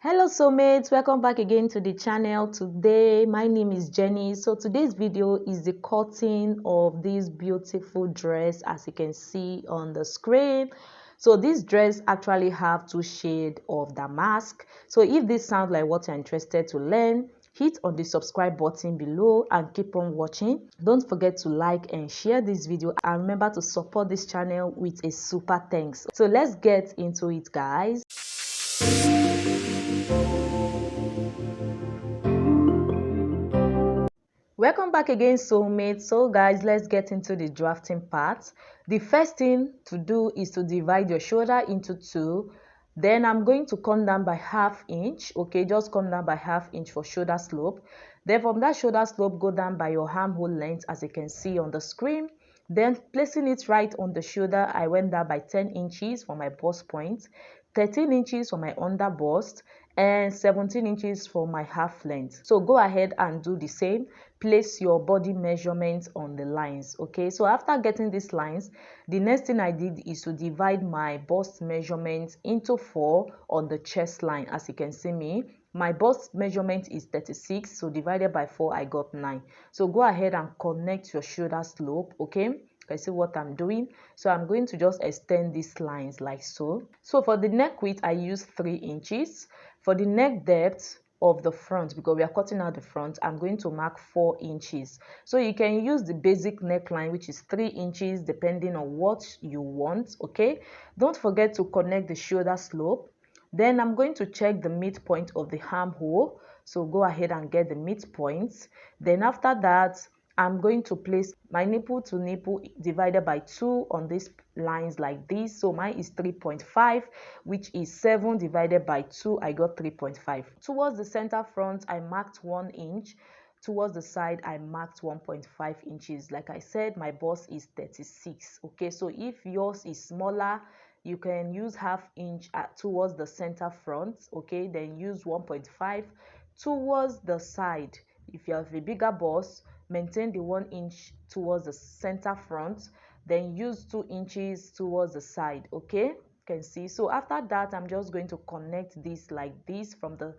Hello soulmates, welcome back again to the channel. Today my name is Jenny. So today's video is the cutting of this beautiful dress, as you can see on the screen. So this dress actually have two shades of damask. So if this sounds like what you're interested to learn, hit on the subscribe button below and keep on watching. Don't forget to like and share this video, and remember to support this channel with a super thanks. So let's get into it, guys. Welcome back again, soulmates. So guys, let's get into the drafting part. The first thing to do is to divide your shoulder into two. Then I'm going to come down by ½ inch. Okay, just come down by ½ inch for shoulder slope. Then from that shoulder slope, go down by your armhole length, as you can see on the screen. Then placing it right on the shoulder, I went down by 10 inches for my bust point, 13 inches for my under bust, and 17 inches for my half length. So go ahead and do the same. Place your body measurements on the lines. Okay, so after getting these lines, the next thing I did is to divide my bust measurement into 4 on the chest line. As you can see me, my bust measurement is 36, so divided by 4 I got 9. So go ahead and connect your shoulder slope. Okay, I see what I'm doing. So I'm going to just extend these lines like so. So for the neck width, I use 3 inches. For the neck depth of the front, because we are cutting out the front, I'm going to mark 4 inches. So you can use the basic neckline, which is 3 inches, depending on what you want. Okay, don't forget to connect the shoulder slope. Then I'm going to check the midpoint of the armhole. So go ahead and get the midpoint. Then after that, I'm going to place my nipple to nipple divided by 2 on these lines like this. So mine is 3.5, which is 7 divided by 2. I got 3.5. Towards the center front, I marked 1 inch. Towards the side, I marked 1.5 inches. Like I said, my bust is 36. Okay, so if yours is smaller, you can use ½ inch towards the center front. Okay, then use 1.5 towards the side. If you have a bigger bust, maintain the 1 inch towards the center front, then use 2 inches towards the side. Okay, you can see. So after that, I'm just going to connect this like this from the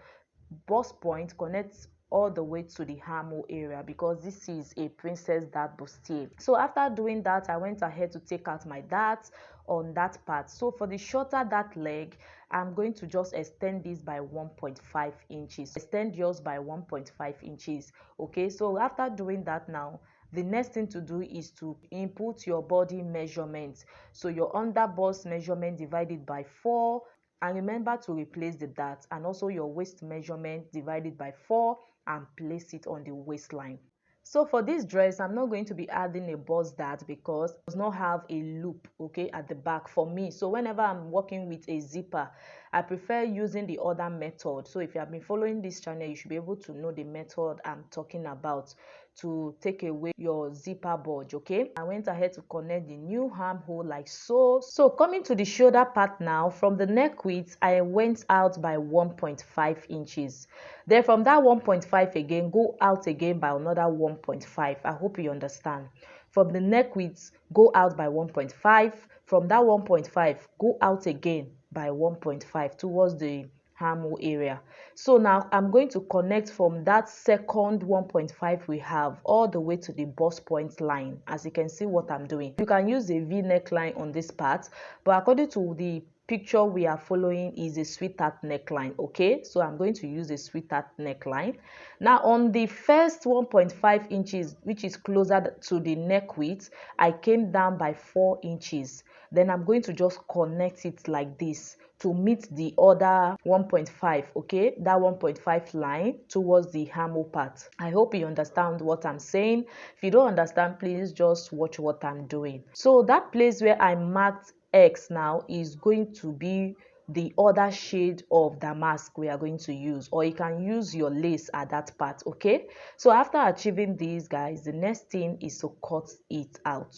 bust point, connect all the way to the armhole area, because this is a princess dart bustier. So after doing that, I went ahead to take out my darts on that part. So for the shorter dart leg, I'm going to just extend this by 1.5 inches. Extend yours by 1.5 inches. Okay, so after doing that, now the next thing to do is to input your body measurement. So your under bust measurement divided by 4, and remember to replace the dart, and also your waist measurement divided by 4 and place it on the waistline. So for this dress, I'm not going to be adding a bust dart because it does not have a loop, okay, at the back for me. So whenever I'm working with a zipper, I prefer using the other method. So if you have been following this channel, you should be able to know the method I'm talking about to take away your zipper bulge. Okay, I went ahead to connect the new armhole like so. So coming to the shoulder part now, from the neck width, I went out by 1.5 inches. Then from that 1.5 again, go out again by another 1.5. I hope you understand. From the neck width, go out by 1.5. From that 1.5, go out again by 1.5 towards the armhole area. So now I'm going to connect from that second 1.5 we have all the way to the bust point line. As you can see what I'm doing, you can use a V neckline on this part, but according to the picture we are following is a sweetheart neckline. Okay, so I'm going to use a sweetheart neckline. Now on the first 1.5 inches, which is closer to the neck width, I came down by 4 inches. Then I'm going to just connect it like this to meet the other 1.5, okay, that 1.5 line towards the armhole part. I hope you understand what I'm saying. If you don't understand, please just watch what I'm doing. So that place where I marked X now is going to be the other shade of damask we are going to use, or you can use your lace at that part. Okay, so after achieving these, guys, the next thing is to cut it out.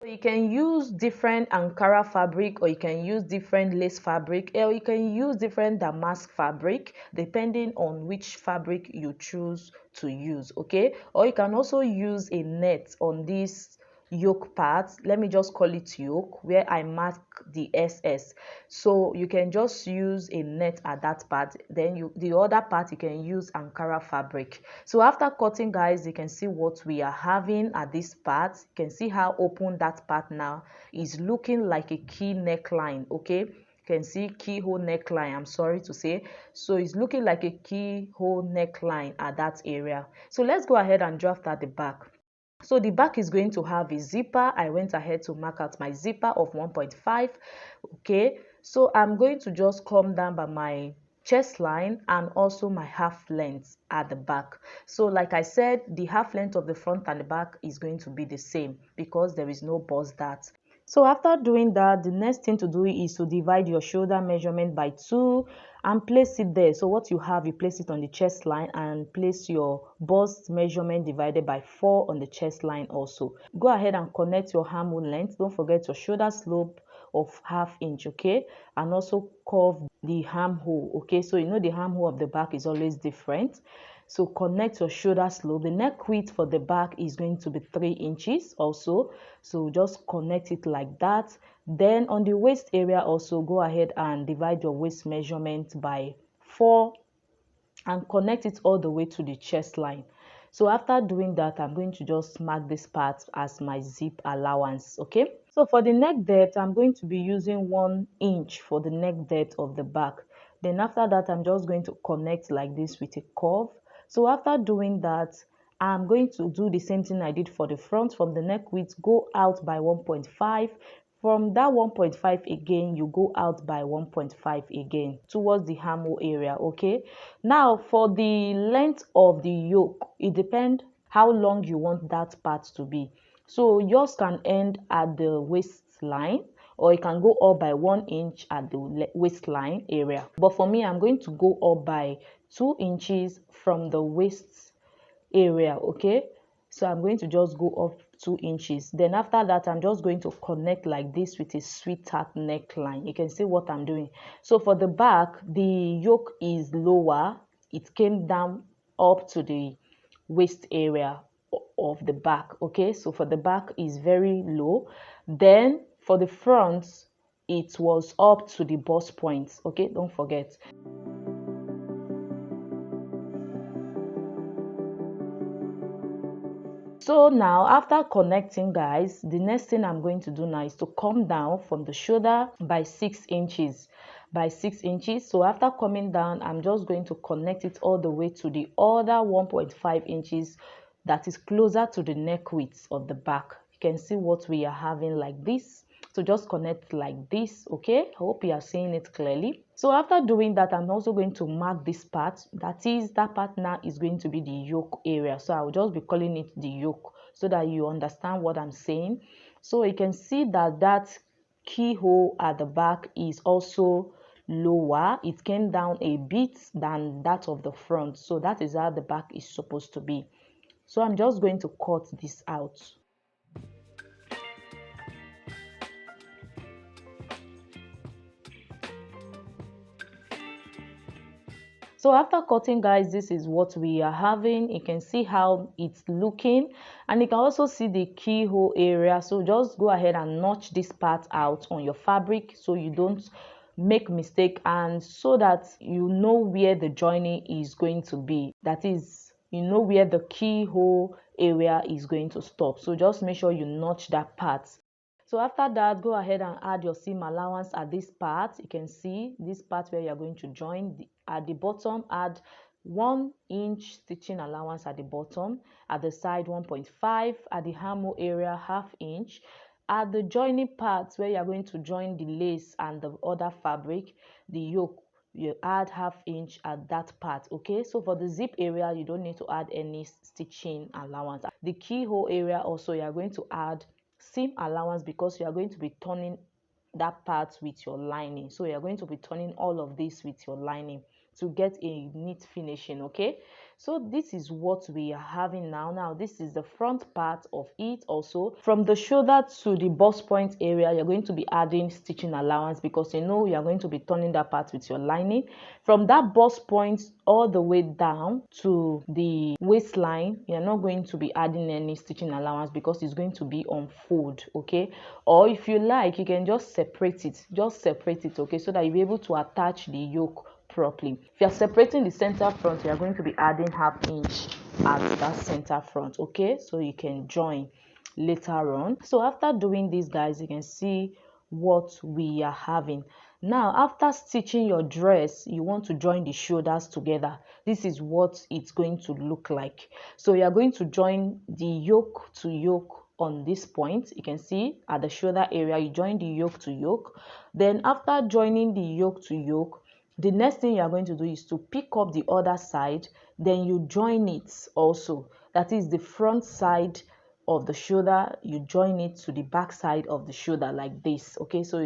You can use different Ankara fabric, or you can use different lace fabric, or you can use different damask fabric depending on which fabric you choose to use. Okay, or you can also use a net on this yoke part, let me just call it yoke, where I mark the SS. So you can just use a net at that part, then the other part you can use Ankara fabric. So after cutting, guys, you can see what we are having at this part. You can see how open that part now is, looking like a key neckline. Okay, you can see keyhole neckline, I'm sorry to say. So it's looking like a keyhole neckline at that area. So let's go ahead and draft at the back. So the back is going to have a zipper. I went ahead to mark out my zipper of 1.5. Okay, so I'm going to just come down by my chest line and also my half length at the back. So like I said, the half length of the front and the back is going to be the same because there is no bust dart. So after doing that, the next thing to do is to divide your shoulder measurement by 2 and place it there. So what you have, you place it on the chest line and place your bust measurement divided by 4 on the chest line also. Go ahead and connect your armhole length. Don't forget your shoulder slope of 1/2 inch, okay, and also curve the armhole. Okay, so you know the armhole of the back is always different. So connect your shoulder slope. The neck width for the back is going to be 3 inches also. So just connect it like that. Then on the waist area also, go ahead and divide your waist measurement by 4 and connect it all the way to the chest line. So after doing that, I'm going to just mark this part as my zip allowance. Okay, so for the neck depth, I'm going to be using 1 inch for the neck depth of the back. Then after that, I'm just going to connect like this with a curve. So after doing that, I'm going to do the same thing I did for the front. From the neck width, go out by 1.5. From that 1.5 again, you go out by 1.5 again towards the armhole area. Okay, now for the length of the yoke, it depends how long you want that part to be. So yours can end at the waistline, or it can go up by 1 inch at the waistline area. But for me, I'm going to go up by 2 inches from the waist area. Okay, so I'm going to just go up 2 inches. Then after that, I'm just going to connect like this with a sweetheart neckline. You can see what I'm doing. So for the back, the yoke is lower. It came down up to the waist area of the back. Okay, so for the back is very low. Then for the front, it was up to the bust point. Okay, don't forget. So now after connecting, guys, the next thing I'm going to do now is to come down from the shoulder by 6 inches. So after coming down, I'm just going to connect it all the way to the other 1.5 inches that is closer to the neck width of the back. You can see what we are having like this. So just connect like this. Okay, I hope you are seeing it clearly. So after doing that, I'm also going to mark this part. That part now is going to be the yoke area. So I will just be calling it the yoke so that you understand what I'm saying. So you can see that that keyhole at the back is also lower. It came down a bit than that of the front. So that is how the back is supposed to be. So I'm just going to cut this out. So after cutting, guys, this is what we are having. You can see how it's looking, and you can also see the keyhole area. So just go ahead and notch this part out on your fabric so you don't make mistake, and so that you know where the joining is going to be. That is, you know where the keyhole area is going to stop. So just make sure you notch that part. So after that, go ahead and add your seam allowance at this part. You can see this part where you're going to join. At the bottom, add 1 inch stitching allowance at the bottom. At the side, 1.5. At the armhole area, 1/2 inch. At the joining part where you're going to join the lace and the other fabric, the yoke, you add 1/2 inch at that part. Okay, so for the zip area, you don't need to add any stitching allowance. The keyhole area also, you're going to add seam allowance because you are going to be turning that part with your lining. So you're going to be turning all of this with your lining. to get a neat finishing. Okay, so this is what we are having now. This is the front part of it. Also, from the shoulder to the bust point area, you're going to be adding stitching allowance, because you know you are going to be turning that part with your lining. From that bust point all the way down to the waistline, you're not going to be adding any stitching allowance because it's going to be on fold. Okay, or if you like, you can just separate it, okay, so that you'll be able to attach the yoke properly. If you're separating the center front, you're going to be adding 1/2 inch at that center front. Okay, so you can join later on. So after doing this, guys, you can see what we are having. Now, after stitching your dress, you want to join the shoulders together. This is what it's going to look like. So you are going to join the yoke to yoke on this point. You can see at the shoulder area, you join the yoke to yoke. Then after joining the yoke to yoke, the next thing you are going to do is to pick up the other side, then you join it also. That is the front side of the shoulder, you join it to the back side of the shoulder like this. Okay, so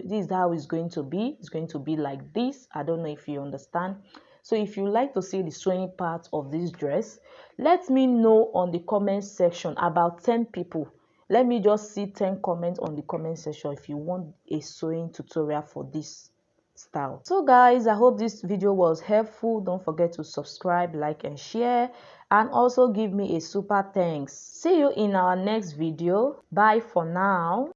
this is how it's going to be. It's going to be like this. I don't know if you understand. So if you like to see the sewing part of this dress, let me know on the comment section. About 10 people, let me just see 10 comments on the comment section if you want a sewing tutorial for this style. So guys, I hope this video was helpful. Don't forget to subscribe, like and share, and also give me a super thanks. See you in our next video. Bye for now.